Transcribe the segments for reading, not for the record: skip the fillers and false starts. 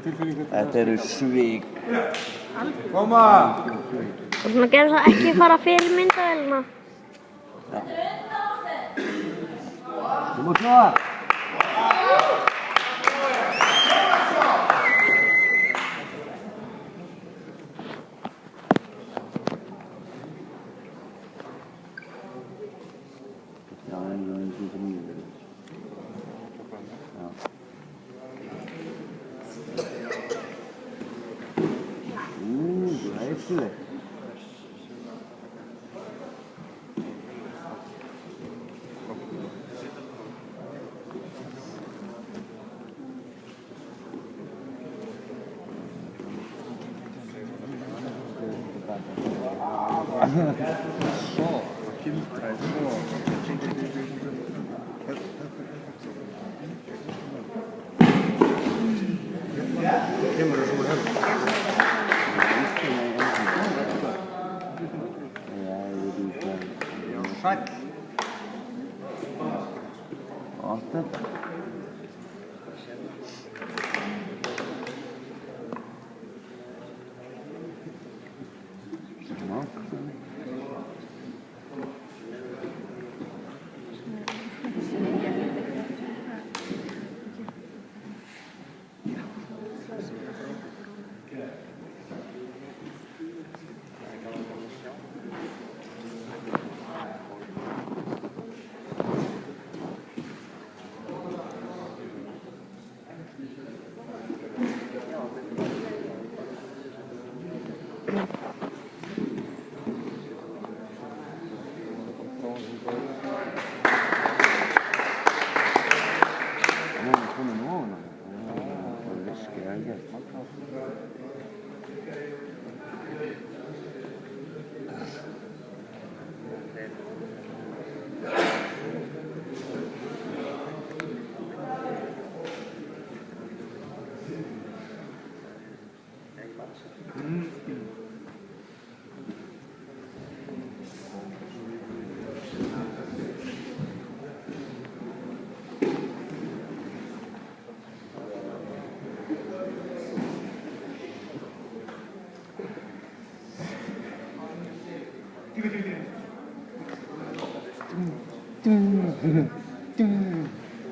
Þetta eru svik. Koma! Og svona gerðu það ekki fara fyrir myndavélina. Já. Koma klar! Já, en það er svo mjög. Já. Glæsilegt. Svo, gildræð, svo. Kemur það svo hefð? Já, sæll. Átta.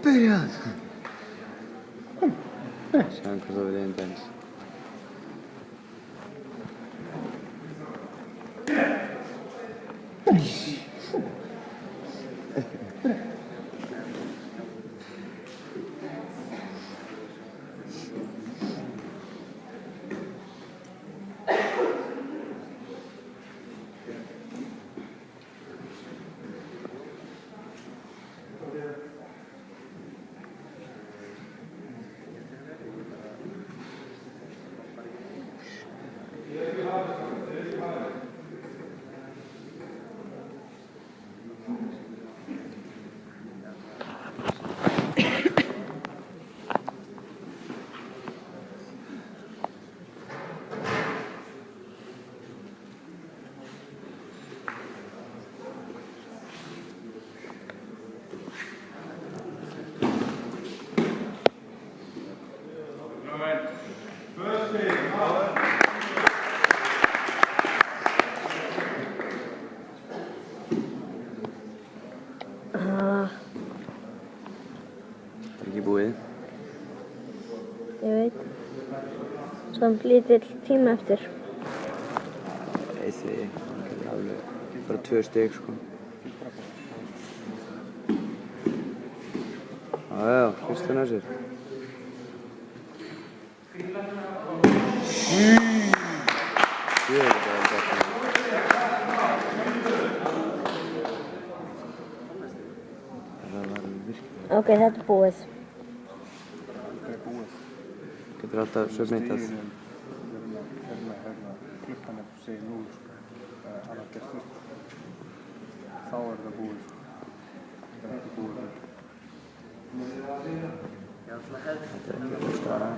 Byrjað! Sjáum hvað það verið einn dans. Það er ekki búið. Ég veit. Samt lítill tíma eftir. Þessi, það er alveg bara 2 stig sko. Já, fyrst hann að sér. Ok, þetta er búið. Getur alltaf submittað. Klukkan segir 0, annað gestur. Þá það búið. Það ekki búið. Þetta er ekki að stara.